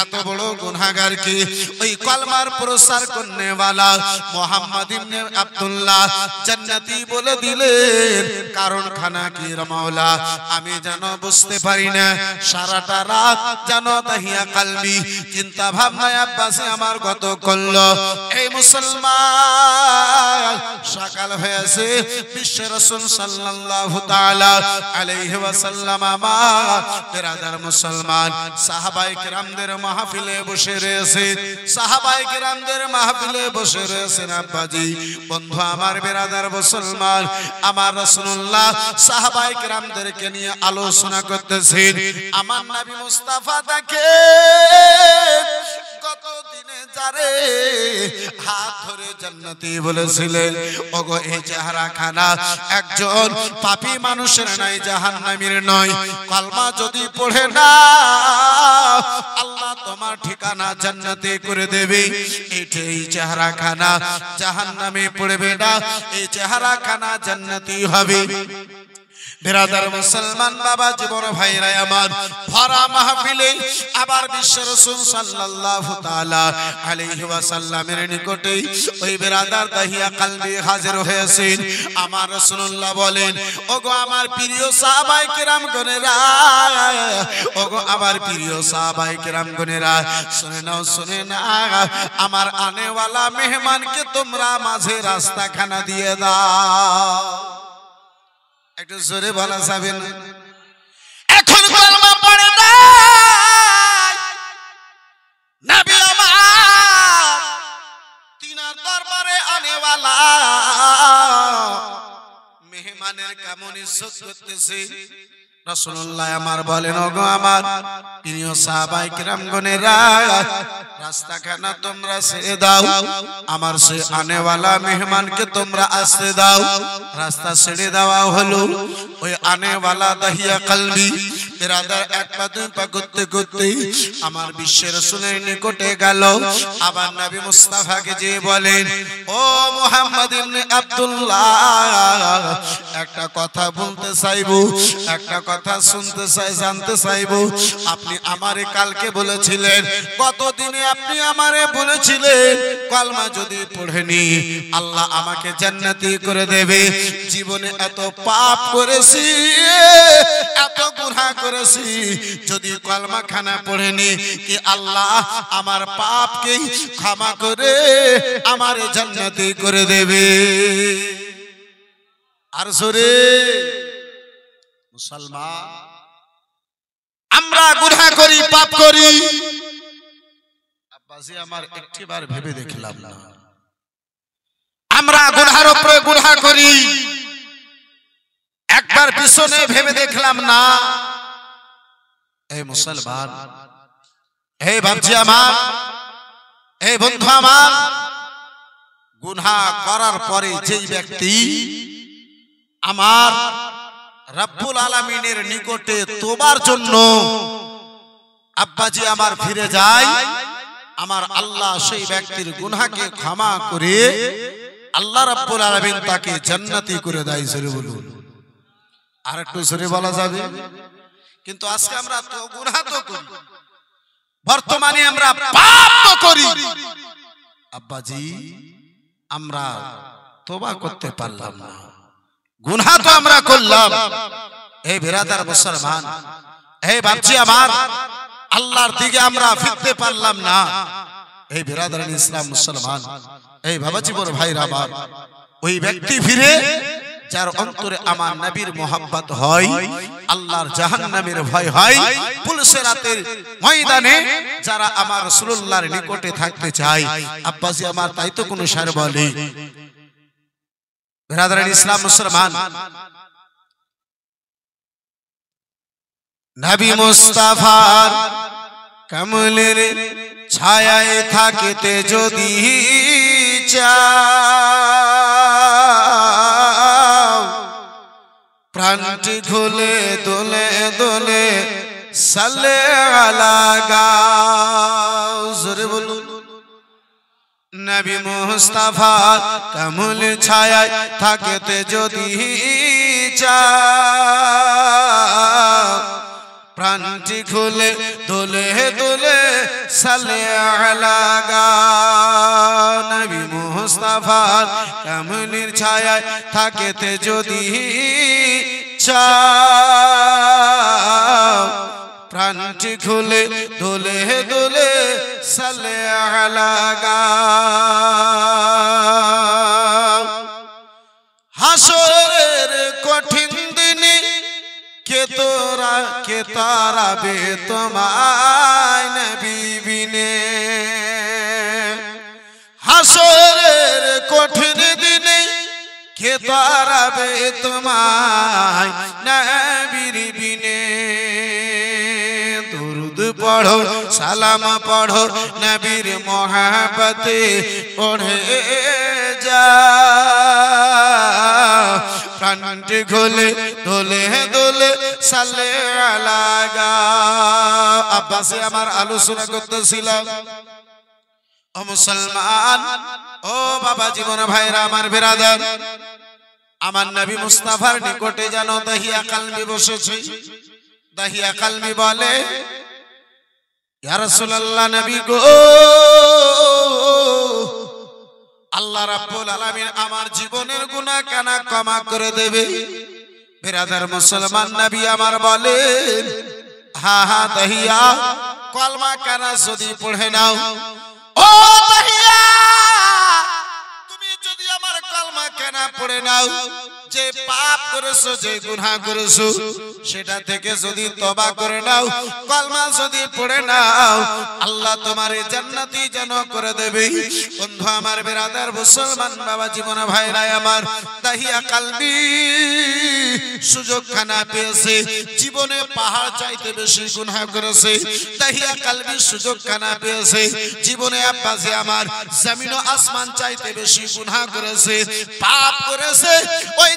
এত বড় গুনাহগারকে ওই কলমার প্রচার করনে वाला মুহাম্মদ ইবনে আব্দুল্লাহ জান্নাতি বলে দিলেন। কারণ খানা কি মাওলা আমি যেন বুঝতে পারি না, সারাটা রাত যেন দাহিয়া কলবি চিন্তা ভাবনায় আব্বাসে আমার গত করলো। এই মুসলমান, সকাল হয়েছে, বিশ্ব রাসূল সাল্লাল্লাহু তাআলা আলাইহি ওয়াসাল্লাম আমার বিরাদার মুসলমান সাহাবায়ে কিরামদের মাহফিলে বসে রয়েছে, সাহাবায়ে কিরামদের মাহফিলে বসে রয়েছেন। আব্বাজি বন্ধু আমার বিরাদার মুসলমান, আমার রাসূলুল্লাহ সাহাবায়ে কিরামদেরকে নিয়ে আলোচনা করতেছেন। আমার নবী মুস্তাফা তাকে কত দিনে যারে হাত ধরে জান্নাতি বলেছিলেন, ওগো এই চেহারা খানা একজন পাপী মানুষের নাই, জাহান্নামীর নয়। কলমা যদি পড়ে না আল্লাহ তোমার ঠিকানা জান্নাতে করে দেবে। এই চেহারা খানা জাহান্নামে পড়বে না, এই চেহারা খানা জান্নাতি হবে। বিরাদার মুসলমান বাবা জীবন ভাইরা আমার, ভরা মাহফিলে আবার বিশ্ব রাসূল সাল্লাল্লাহু তাআলা আলাইহি ওয়াসাল্লামের নিকটে ওই বিরাদার দাহিয়া কলবি হাজির হয়েছেন। আমার রাসূলুল্লাহ বলেন, ওগো আমার প্রিয় সাহাবায়ে কিরাম গণেরা, ওগো আমার প্রিয় সাহাবায়ে কিরাম গণেরা, শুনে নাও, শুনে না, আমার আনেওয়ালা মেহমানকে তোমরা মাঝে রাস্তা খানা দিয়ে দাও। একটু জোরে বলা যাবে না? এখন কলমা পড়ে না নবী আমার তিনার দরবারে আনেওয়ালা মেহমানের কেমন ইজ্জত করতেছে। রাসূলুল্লাহ আমার বলেন, ওগো আমার প্রিয় সাহাবায়ে কিরাম গণেরা, রাস্তাখানা তোমরা ছেড়ে দাও, আমার সে আনেওয়ালা মেহমানকে তোমরা আসতে দাও। রাস্তা ছেড়ে দেওয়া হলো। ওই আনেওয়ালা দাহিয়া কলবি বিরাদার এক পা দুই পা করতে করতে আমার বিশ্বের রাসূলের নিকটে গেল। আবার নবী মুস্তাফাকে যে বলেন, ও মুহাম্মদ ইবনে আব্দুল্লাহ, একটা কথা বলতে চাইবো, একটা কথা শুনতে চাই, জানতে চাইবো। আপনি আমারে কালকে বলেছিলেন, গত দিনে আপনি আমারে বলেছিলেন কলমা যদি পড়েনি আল্লাহ আমাকে জান্নাতি করে দেবে। জীবনে এত পাপ করেছি, এত গুনাহ করেছি, যদি কলমা খানা পড়েনি কি আল্লাহ আমার পাপকে ক্ষমা করে আমারে জান্নাতি করে দেবে। আর জোরে মুসলমান, আমরা গুনাহ করি, পাপ করি। আব্বাজি আমার একটিবার ভেবে দেখলাম না, আমরা গুনাহের উপরে গুনাহ করি, একবার একবার পিছনে ভেবে দেখলাম না। এই মুসলমান, এই বাপজি আমার, এই বন্ধু আমার, গুনাহ করার পরে যেই ব্যক্তি আমার রব্বুল আলামিনের নিকটে তোবার জন্য আব্বাজি আমার ফিরে যায়, আমার আল্লাহ সেই ব্যক্তির গুনাহকে ক্ষমা করে আল্লাহ রাব্বুল আলামিন তাকে জান্নাতি করে দেয়। জোরে বলুন, আর একটু জোরে বলা যাবে? কিন্তু আজকে আমরা তো গুনাহ তো করি, বর্তমানে আমরা পাপ তো করি, আব্বাজি আমরা তওবা করতে পারলাম না, গুনাহ তো আমরা করলাম। এই বিরাদার মুসলমান, এই বাপজি আমার, আল্লাহর দিকে আমরা ফিরতে পারলাম না। এই বিরাদার ইসলাম মুসলমান, এই বাবাজি বড় ভাইরা আমার, ওই ব্যক্তি ফিরে যার অন্তরে আমার নবীর মোহাব্বত হয়, আল্লাহর জাহান্নামের ভয় হয়, পুলিশের রাতের ময়দানে যারা আমার রাসূলুল্লাহর নিকটে থাকতে চায়, আব্বাজি আমার তাই তো কোনো সার বলে। বিরাদার ইসলাম মুসলমান, নবী মুস্তাফার কমলের ছায়ায় থাকিতে যদি চাও, প্রাণটি খুলে দোলে দোলে সালে আলা গাও। জোরে বলুন, নবী মুস্তাফার কমলের ছায়ায় থাকিতে যদি চাও, প্রাণটি খুলে দোলে দোলে সালে আলা গাও। নবী মুস্তাফার কমলের ছায়ায় থাকিতে যদি চাও, প্রাণটি খুলে দোলে দোলে সালে আলা গাও। হাসরের কঠিন দিনে কে তারাবে তোমায় নবী বিনে, হাসরের কঠিন দিনে কে তারাবে তোমায় নবীর বিনে। দুরুদ পড়ো, সালাম পড়ো, নবীর মোহাব্বতে পড়ে যাও, প্রাণটি খুলে দোলে দোলে সালে আলা গাও। আব্বাসে আমার আলোচনা করতেছিলাম, ও মুসলমান, ও বাবা জীবন ভাইরা আমার বিরাদার, আমার নবী মুস্তাফার নিকটে যেন দাহিয়া কালবি বসেছে। দাহিয়া কালবি বলে, ইয়া রাসূলুল্লাহ, নবী গো, আল্লাহ রাব্বুল আলামিন আমার জীবনের গুনাহ কানা ক্ষমা করে দেবে। বিরাদার মুসলমান, নবী আমার বলেন, হা হা দাহিয়া, কলমা কানা যদি পড়ে নাও, ও দাহিয়া, তুমি যদি আমার কলমা কানা পড়ে নাও, যে পাপ করেছো, যে গুনাহ করেছো, সেটা থেকে যদি তওবা করে নাও, কলমা যদি পড়ে নাও, আল্লাহ তোমারে জান্নাতি যেন করে দেবে। বন্ধু আমার, বিরাদার মুসলমান, বাবা জীবন ভাইরা আমার, দাহিয়া কালবি সুযোগ খানা পেয়েছে, জীবনে পাহাড় চাইতে বেশি গুনাহ করেছে। দাহিয়া কালবি সুযোগ খানা পেয়েছে, জীবনে আব্বাসে আমার জমিন ও আসমান চাইতে বেশি গুনাহ করেছে, পাপ করেছে। ওই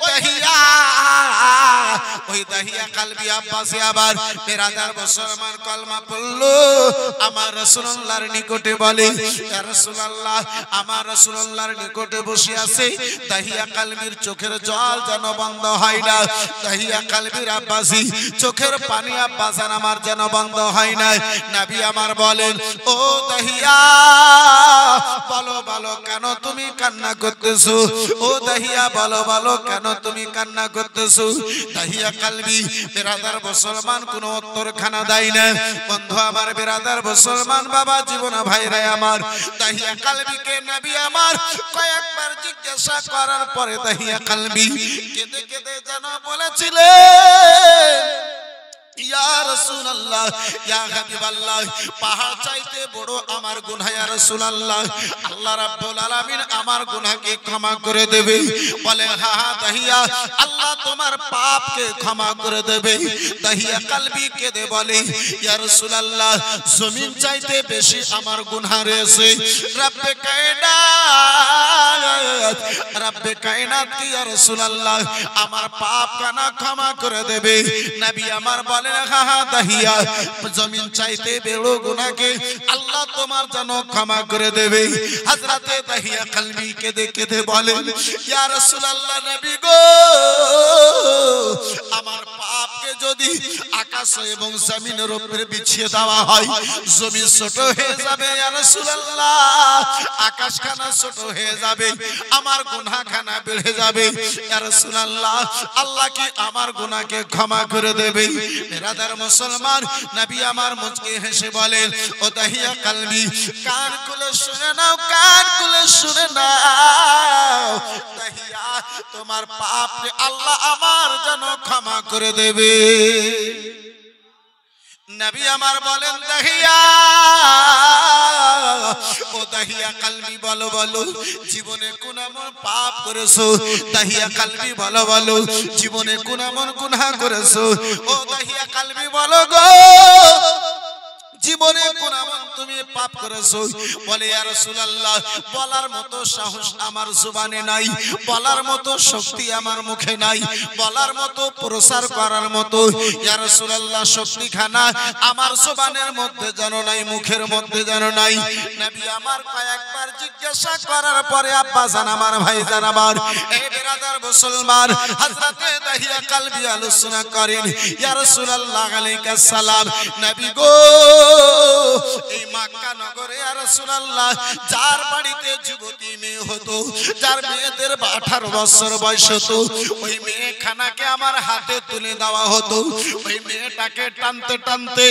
দাহিয়া কালবি আব্বাসে আবার বিরাদার মুসলমান কলমা পড়লো, আমার রাসূলুল্লাহর নিকটে বলে, ইয়া রাসূলুল্লাহ, আমার রাসূলুল্লাহর নিকটে বসে আছে, দাহিয়া কালবির চোখের জল যেন বন্ধ হয় না। দাহিয়া কালবির আব্বাসি চোখের পানি আব্বাসান আমার যেন বন্ধ হয় না। নবী আমার বলেন, ও দাহিয়া, বলো বলো কেন তুমি কান্না করতেছো? ও দাহিয়া, বলো বলো কেন তুমি কান্না করতেছো? দাহিয়া কালবি বিরাদার মুসলমান কোনো উত্তর খানা দেয় না। বন্ধু আমার, বিরাদার মুসলমান, বাবা জীবন ভাইরা আমার, দাহিয়া কালবিকে নবী আমার কয়েকবার জিজ্ঞাসা করার পরে দাহিয়া কালবি কেঁদে কেঁদে যেন বলেছিলেন, ইয়া রাসূলুল্লাহ ইয়া হাবিবাল্লাহ পাহাড় চাইতে বড় আমার গুনাহ ইয়া রাসূলুল্লাহ আল্লাহ রাব্বুল আলামিন আমার গুনাহকে ক্ষমা করে দেবে বলে হা হা দাহিয়া আল্লাহ তোমার পাপকে ক্ষমা করে দেবে দাহিয়া কলবি কেঁদে বলে ইয়া রাসূলুল্লাহ জমিন চাইতে বেশি আমার গুনাহ রয়েছে রব্বে কায়নাত কি ইয়া রাসূলুল্লাহ আমার পাপ কানা ক্ষমা করে দেবে নবী আমার বলেন হা হা দাহিয়া জমিন চাইতে বড় গুনাহকে আল্লাহ তোমার জন্য ক্ষমা করে দেবে হযরতে দাহিয়া কলবি কেঁদে কেঁদে বলেন ইয়া রাসূলুল্লাহ নবী গো আমার পাপকে যদি আকাশ এবং জমিনের উপরে বিছিয়ে দেওয়া হয় জমিন ছোট হয়ে যাবে ইয়া রাসূলুল্লাহ আকাশখানা ছোট হয়ে যাবে আমার গুনাহখানা বেড়ে যাবে ইয়া রাসূলুল্লাহ আল্লাহ কি আমার গুনাহকে ক্ষমা করে দেবে বিরাদার মুসলমান নবী আমার মুচকি হেসে বলেন ও দাহিয়া কলবি কান খুলে শুনে নাও কান খুলে শুনে নাও দাহিয়া তোমার পাপকে আল্লাহ আমার জন্য ক্ষমা করে দেবে নবী আমার বলেন দাহিয়া ও দাহিয়া কলবি বলো বলো জীবনে কোন এমন পাপ করেছো দাহিয়া কলবি বলো বলো জীবনে কোন এমন গুনাহ করেছো ও দাহিয়া কলবি বলো গো জীবনে কোন এমন তুমি পাপ করেছো বলে ইয়া রাসূলুল্লাহ বলার মতো সাহস আমার জবানে নাই বলার মতো শক্তি আমার মুখে নাই বলার মতো প্রচার করার মতো ইয়া রাসূলুল্লাহ শক্তিখানা আমার জবানের মধ্যে জানো নাই মুখের মধ্যে জানো নাই নবী আমার কয়েকবার জিজ্ঞাসা করার পরে আব্বা জান আমার ভাই জান আমার এই বিরাদার মুসলমান হযরতে দাহিয়া কলবি আলোচনা করেন ইয়া রাসূলুল্লাহ আলাইহিস সালাম নবী গো এই মক্কা নগরে ইয়া রাসূলুল্লাহ যার বাড়িতে যুবতী মেয়ে হতো যার মেয়েদের 18 বছর বয়স হতো ওই মেয়েখানাকে আমার হাতে তুলে দেওয়া হতো ওই মেয়েটাকে টানতে টানতে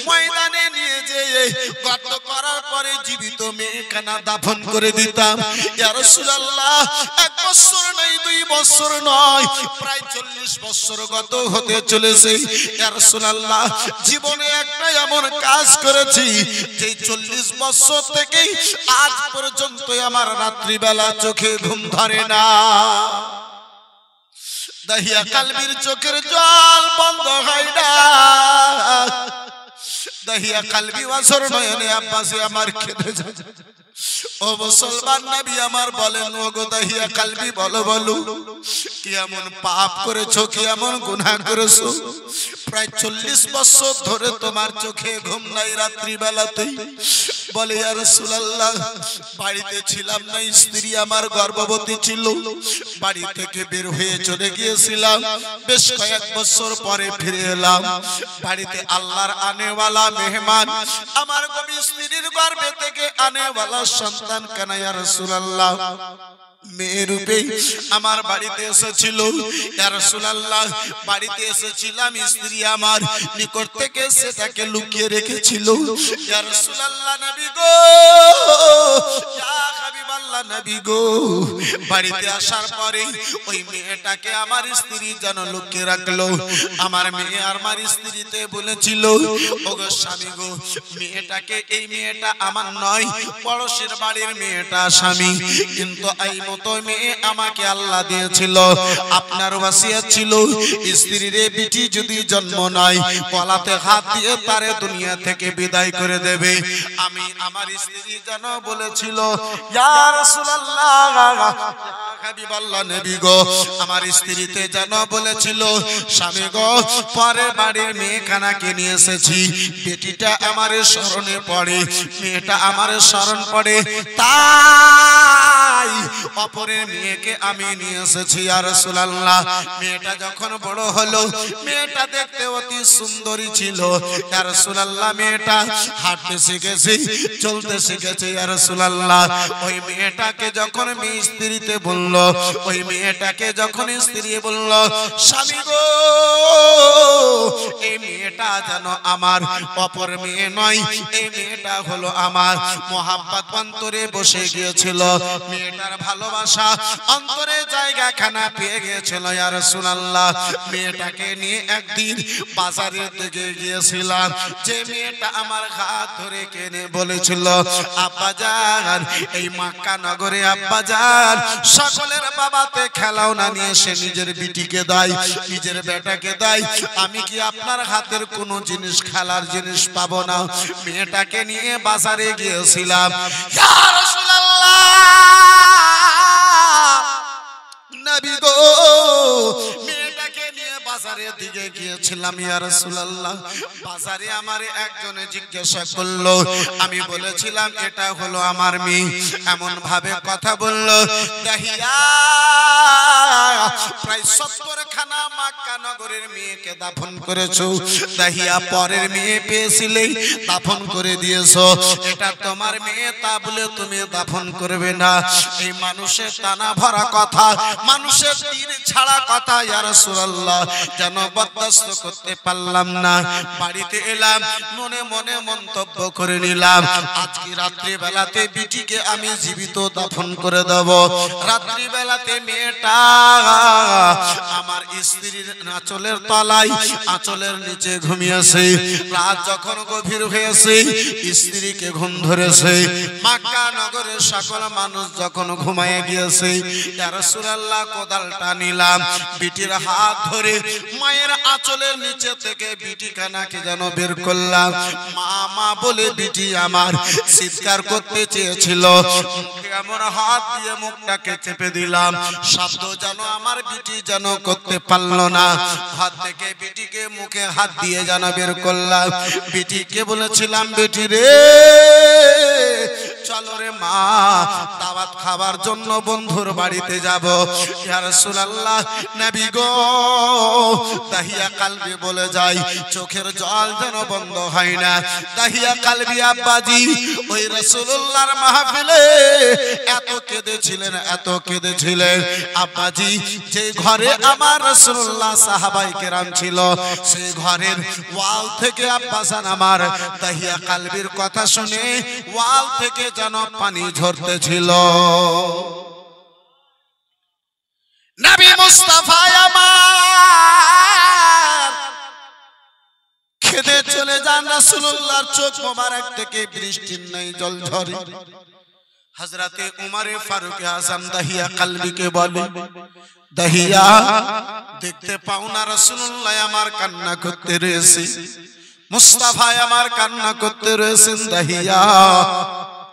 ময়দানে নিয়ে যেয়ে গর্ত করার পরে জীবিত মেয়েখানা দাফন করে দিতাম ইয়া রাসূলুল্লাহ 1 বছর নয় 2 বছর নয় প্রায় 40 বছর গত হতে চলেছে ইয়া রাসূলুল্লাহ জীবনে একটা এমন কাজ করেছি যে 40 বছর থেকে আজ পর্যন্ত আমার রাত্রি বেলা চোখে ঘুম ধরে না দাহিয়া কলবির চোখের জল বন্ধ হয় না দাহিয়া কলবি ওয়াসর নয়নে আব্বাসে আমার কেঁদে যায় ও মুসলমান নবী আমার বলেন ও গো দাহিয়া কলবি বলো বলো কি এমন পাপ করেছো কি এমন গুনাহ করেছো প্রায় 40 বছর ধরে তোমার চোখে ঘুম নাই রাত্রি বেলাতে বলে ইয়া রাসূলুল্লাহ বাড়িতে ছিলাম না স্ত্রী আমার গর্ভবতী ছিল বাড়ি থেকে বের হয়ে চলে গিয়েছিলাম বেশ কয়েক বছর পরে ফিরে এলাম বাড়িতে আল্লাহর আনেওয়ালা মেহমান আমার গবি স্ত্রীর গর্ভে থেকে আনেওয়ালা সন্তান কানা ইয়া রাসূলুল্লাহ মেয়ে রূপে আমার বাড়িতে এসেছিল ইয়া রাসূলুল্লাহ বাড়িতে এসেছিলাম স্ত্রী আমার নিকট থেকে সেটাকে লুকিয়ে রেখেছিল ইয়া রাসূলুল্লাহ নবী গো ইয়া হাবিবাল্লাহ নবী গো বাড়িতে আসার পরে ওই মেয়েটাকে আমার স্ত্রী যেন লুকিয়ে রাখলো আমার মেয়ে আর আমার স্ত্রীতে বলেছিল ওগো স্বামী গো মেয়েটাকে এই মেয়েটা আমার নয় পড়োশের বাড়ির মেয়েটা স্বামী কিন্তু এই মতো মেয়ে আমাকে আল্লাহ দিয়েছিল আপনার ওয়াসিয়ত ছিল স্ত্রীর বিটি যদি জন্ম নয় গলাতে হাত দিয়ে তারে দুনিয়া থেকে বিদায় করে দেবে আমি আমার স্ত্রী যেন বলেছিল ইয়া রাসূলুল্লাহ হাবিবাল্লাহ নবী গো আমার স্ত্রীতে যেন বলেছিল স্বামী গো পরের বাড়ির মেয়েখানাকে নিয়ে এসেছি বেটিটা আমার স্মরণে পড়ে মেয়েটা আমার স্মরণ পড়ে তাই অপরের মেয়েকে আমি নিয়ে এসেছি ইয়া রাসূলুল্লাহ মেয়েটা যখন বড় হলো মেয়েটা দেখতে অতি সুন্দরী ছিল ইয়া রাসূলুল্লাহ মেয়েটা হাঁটতে শিখেছে চলতে শিখেছে ইয়া রাসূলুল্লাহ ওই মেয়েটাকে যখন স্ত্রীতে বলল, ওই মেয়েটাকে যখন স্ত্রী বলল, স্বামী গো এই মেয়েটা যেন আমার অপর মেয়ে নয়, এই মেয়েটা হলো আমার। মোহাব্বত অন্তরে বসে গিয়েছিল, মেয়েটার ভালোবাসা অন্তরে জায়গাখানা পেয়ে গিয়েছিল। ইয়া রাসূলুল্লাহ, মেয়েটাকে নিয়ে একদিন বাজারের দিকে গিয়েছিলাম। যে মেয়েটা আমার হাত ধরে কেনে বলেছিল, আব্বাজান এই মক্কা নগরে আব্বাজান সকলের বাবাতে খেলাওনা নিয়ে সে নিজের বিটিকে দেয়, নিজের বেটাকে দেয়, আমি কি আপনার হাতের কোনো জিনিস খেলার জিনিস পাবো না? মেয়েটাকে নিয়ে বাজারে গিয়েছিলাম। ইয়া রাসূলুল্লাহ, নবী গো মেয়েটাকে নিয়ে বাজারের দিকে গিয়েছিলাম। ইয়া রাসূলুল্লাহ, বাজারে আমারে একজনে জিজ্ঞাসা করলো, আমি বলেছিলাম এটা হলো আমার মেয়ে। এমন ভাবে কথা বললো, দাহিয়া প্রায় 70 খানা মক্কা নগরের মেয়েকে দাফন করেছো, দাহিয়া পরের মেয়ে পেয়েছিলেই দাফন করে দিয়েছো, এটা তোমার মেয়ে, তা বলে তুমি দাফন করবে না? এই মানুষের টানা ভরা কথা, মানুষের তীর ছাড়া কথা ইয়া রাসূলুল্লাহ যেন বরদাস্ত করতে পারলাম না। বাড়িতে এলাম, মনে মনে মন্তব্য করে নিলাম, আজকে রাত্রি বেলাতে বিটিকে আমি জীবিত দাফন করে দেব। রাত্রি বেলাতে মেয়েটা আমার স্ত্রীর আঁচলের তলায়, আঁচলের নিচে ঘুমিয়েছে। রাত যখন গভীর হয়েছে, স্ত্রীকে ঘুম ধরেছে। মক্কা নগরের সকল মানুষ যখন ঘুমায় গিয়েছে, ইয়া রাসূলুল্লাহ কোদালটা নিলাম, বিটির হাত ধরে মায়ের আঁচলের নিচে থেকে বিটি কানাকে যেন বের করলাম। মা মা বলে বিটি আমার চিৎকার করতে চেয়েছিল, এমন হাত দিয়ে মুখটাকে চেপে দিলাম, শব্দ যেন আমার বিটি যেন করতে পারলো না। হাত থেকে বিটিকে মুখে হাত দিয়ে যেন বের করলাম। বিটিকে বলেছিলাম, বেটি রে চলো রে মা, দাওয়াত খাবার জন্য বন্ধুর বাড়িতে যাব। ইয়া রাসূলুল্লাহ, নবী গো দাহিয়া কালবি বলে যায়, চোখের জল যেন বন্ধ হয় না। দাহিয়া কালবি আব্বাজি ওই রাসূলুল্লাহর মাহফিলে এত কেঁদেছিলেন, এত কেঁদেছিলেন আব্বাজি। যে ঘরে আমার রাসূলুল্লাহ সাহাবায়ে কেরাম ছিল, সেই ঘরের ওয়াল থেকে আব্বাসান আমার দাহিয়া কালবির কথা শুনে ওয়াল থেকে যেন পানি ঝরতেছিল। নবী মুস্তাফা আমার খেদে চলে যান, রাসূলুল্লাহর চোখ মোবারক থেকে বৃষ্টির ন্যায় জল ঝরে। হযরতে উমরে ফারুক আযম দাহিয়া কালবিকে বলে, দাহিয়া দেখতে পাও না রাসূলুল্লাহ আমার কান্না করতে রয়েছে, মুস্তাফা আমার কান্না করতে রয়েছেন, দাহিয়া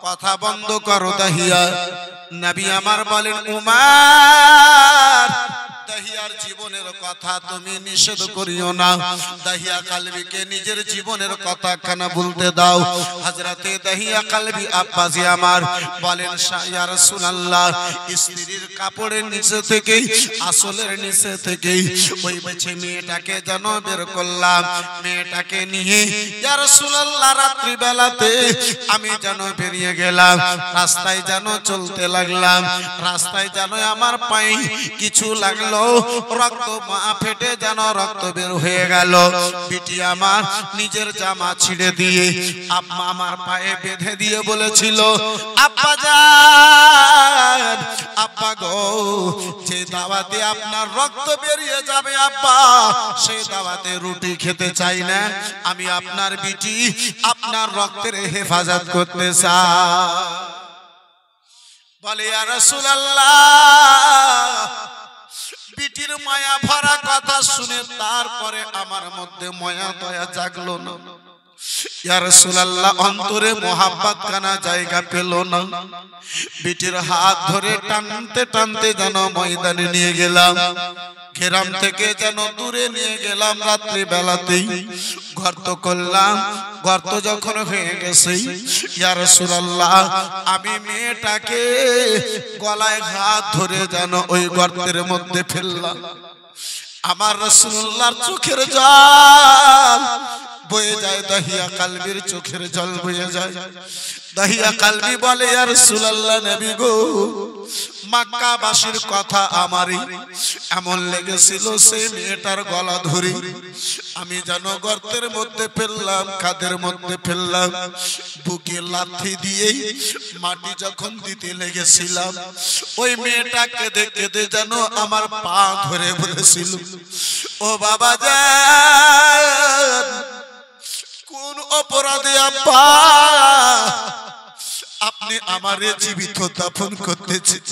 কথা বন্ধ করো দাহিয়া। নবী আমার বলেন, উমর দাহিয়ার জীবনের কথা তুমি নিষেধ করিও না, দাহিয়া কালবিকে নিজের জীবনের কথা কেন বলতে দাও। হযরতে দাহিয়া কালবি আব্বাজি আমার বলেন, ইয়া রাসূলুল্লাহ স্ত্রীর কাপড়ের নিচে থেকে, আসলের নিচে থেকে ওই বেছে মেয়েটাকে যেন বের করলাম। মেয়েটাকে নিয়ে ইয়া রাসূলুল্লাহ রাত্রি বেলাতে আমি যেন বেরিয়ে গেলাম, রাস্তায় যেন চলতে লাগলাম। রাস্তায় যেন আমার পায়ে কিছু লাগলো, রক্ত মা ফেটে যেন রক্ত বের হয়ে গেল। বিটি আমার নিজের জামা ছিঁড়ে দিয়ে আম্মা আমার পায়ে বেঁধে দিয়ে বলেছিল, আব্বা জান, আব্বা গো যে দাওয়াতে আপনার রক্ত বেরিয়ে যাবে আব্বা, সেই দাওয়াতে রুটি খেতে চাই না, আমি আপনার বিটি আপনার রক্তের হেফাজত করতে চাই। বলে, ইয়া রাসূলুল্লাহ বিটির মায়া ভরা কথা শুনে তারপরে আমার মধ্যে মায়া দয়া জাগলো না। ইয়া রাসূলুল্লাহ অন্তরে মোহাব্বত কানা জায়গা পেল না। বিটির হাত ধরে টানতে টানতে যেন ময়দানে নিয়ে গেলাম, গ্রাম থেকে যেন দূরে নিয়ে গেলাম। রাত্রি বেলাতেই গর্ত করলাম, গর্ত যখন হয়ে গেছে ইয়া রাসূলুল্লাহ আমি মেয়েটাকে গলায় হাত ধরে যেন ওই গর্তের মধ্যে ফেললাম। আমার রাসূলুল্লাহর চোখের জল বয়ে যায় দাহিয়া কালবির চোখের জল বয়ে যায় দাহিয়া কালবি বলে ইয়া রাসূলুল্লাহ নবী গো মক্কাবাসীর কথা আমারই এমন লেগেছিল সেই মেয়েটার গলা ধরে আমি যেন গর্তের মধ্যে ফেললাম খাদের মধ্যে ফেললাম বুকে লাথি দিয়ে মাটি যখন দিতে লেগেছিলাম ওই মেয়েটা কেঁদে কেঁদে যেন আমার পা ধরে বলেছিল ও বাবা জান কোন অপরাধে আব্বা আপনি আমারে জীবিত দাফন করতেছেন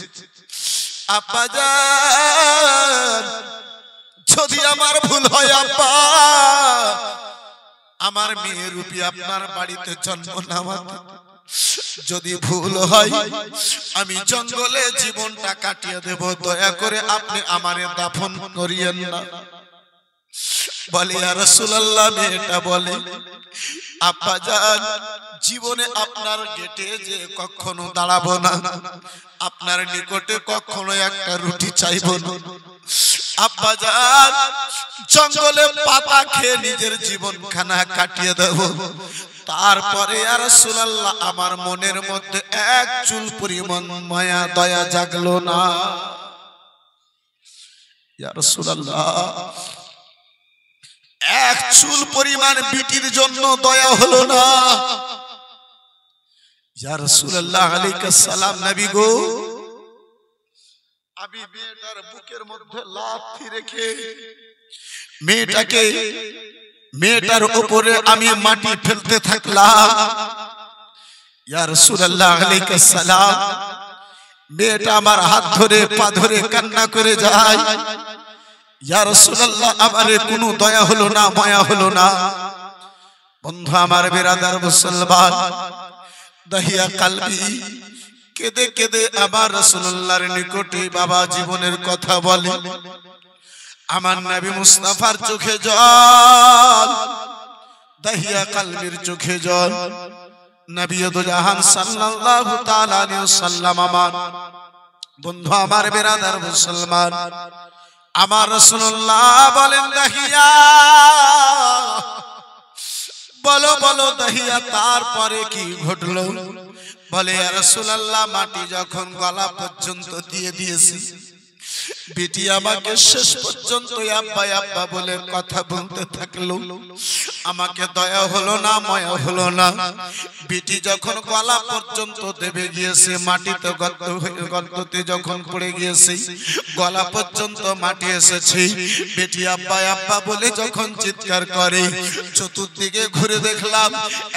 আব্বা জান যদি আমার ভুল হয় আব্বা আমার মেয়ে রূপী আপনার বাড়িতে জন্ম নেওয়া যদি ভুল হয় আমি জঙ্গলে জীবনটা কাটিয়ে দেব দয়া করে আপনি আমারে দাফন করিয়েন না বলে ইয়া রাসূলুল্লাহ মেয়েটা বলে আব্বা জান জীবনে আপনার গেটে যে কখনো দাঁড়াবো না আপনার নিকটে কখনো একটা রুটি চাইবো না আব্বা জান জঙ্গলে পাতা খেয়ে নিজের জীবনখানা কাটিয়ে দেব তারপরে ইয়া রাসূলুল্লাহ আমার মনের মধ্যে এক চুল পরিমাণ মায়া দয়া জাগলো না ইয়া রাসূলুল্লাহ এক চুল পরিমাণ বিটির জন্য দয়া হলো না ইয়া রাসূলুল্লাহ আলাইহিস সালাম নবী গো আমি মেয়েটার বুকের মধ্যে লাথি রেখে মেয়েটার উপরে আমি মাটি ফেলতে থাকলাম ইয়া রাসূলুল্লাহ আলাইহিস সালাম মেয়েটা আমার হাত ধরে পা ধরে কান্না করে যায় ইয়া রাসূলুল্লাহ আমারে কোনো দয়া হলো না মায়া হলো না বন্ধু আমার বিরাদার মুসলমান দাহিয়া কালবি কেঁদে কেঁদে আবার রাসূলুল্লাহর নিকটে বাবা জীবনের কথা বলে আমার নবী মুস্তাফার চোখে জল দাহিয়া কালবির চোখে জল নবী দু জাহান সাল্লাল্লাহু তাআলা আলাইহি ওয়াসাল্লাম আমার বন্ধু আমার বিরাদার মুসলমান আমার রাসূলুল্লাহ বলেন দাহিয়া বলো বলো দাহিয়া তারপরে কি ঘটলো বলে ইয়া রাসূলুল্লাহ মাটি যখন গলা পর্যন্ত দিয়ে দিয়েছি বেটি আমাকে শেষ পর্যন্ত আব্বা আব্বা বলে কথা বলতে থাকলো আমাকে দয়া হলো না মায়া হলো না বেটি যখন গলা পর্যন্ত দেবে গিয়েছে মাটিতে গর্ততে যখন পড়ে গিয়েছে গলা পর্যন্ত মাটি এসেছে বেটি আব্বা আব্বা বলে যখন চিৎকার করে চতুর্দিকে ঘুরে দেখলাম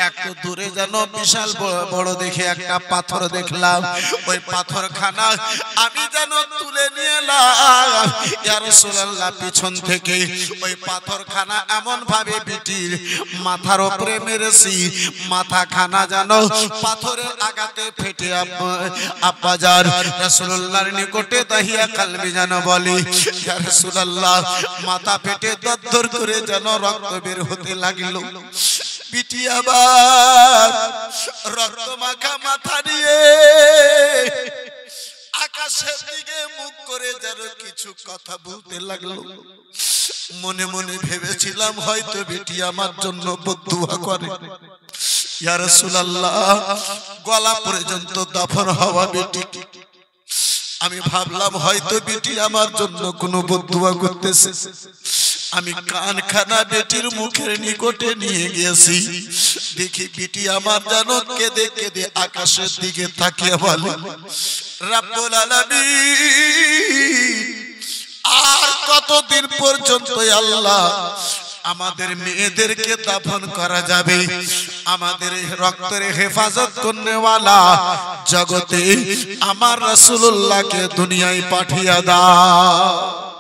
একটু দূরে যেন বিশাল বড় দেখে একটা পাথর দেখলাম ওই পাথরখানা আমি যেন তুলে নিয়ে এলাম ইয়া রাসূলুল্লাহ পিছন থেকে ওই পাথরখানা এমন ভাবে বিটির মাথার উপরে মেরেছি মাথাখানা যেন পাথরের আঘাতে ফেটে আব্বা জান রাসূলুল্লাহর নিকটে দাহিয়া কালবি যেন বলে ইয়া রাসূলুল্লাহ মাথা ফেটে দরদর করে যেন রক্ত বের হতে লাগলো বিটি আবার রক্ত মাখা মাথা নিয়ে আকাশের দিকে মুখ করে যেন কিছু কথা বলতে লাগলো মনে মনে ভেবেছিলাম হয়তো বেটি আমার জন্য বদদুয়া করে ইয়া রাসূলুল্লাহ গলা পর্যন্ত দাফন হওয়া বেটি আমি ভাবলাম হয়তো বেটি আমার জন্য কোনো বদদুয়া করতেছে আমি কানখানা বেটির মুখের নিকটে নিয়ে গিয়েছি দেখি বেটি আমার যেন কেঁদে কেঁদে আকাশের দিকে তাকিয়ে বলে রব্বুল আলামিন আর কতদিন পর্যন্ত আল্লাহ আমাদের মেয়েদেরকে দাফন করা যাবে আমাদের রক্তের হেফাজত করনেওয়ালা জগতে আমার রাসূলুল্লাহকে দুনিয়ায় পাঠিয়ে দাও।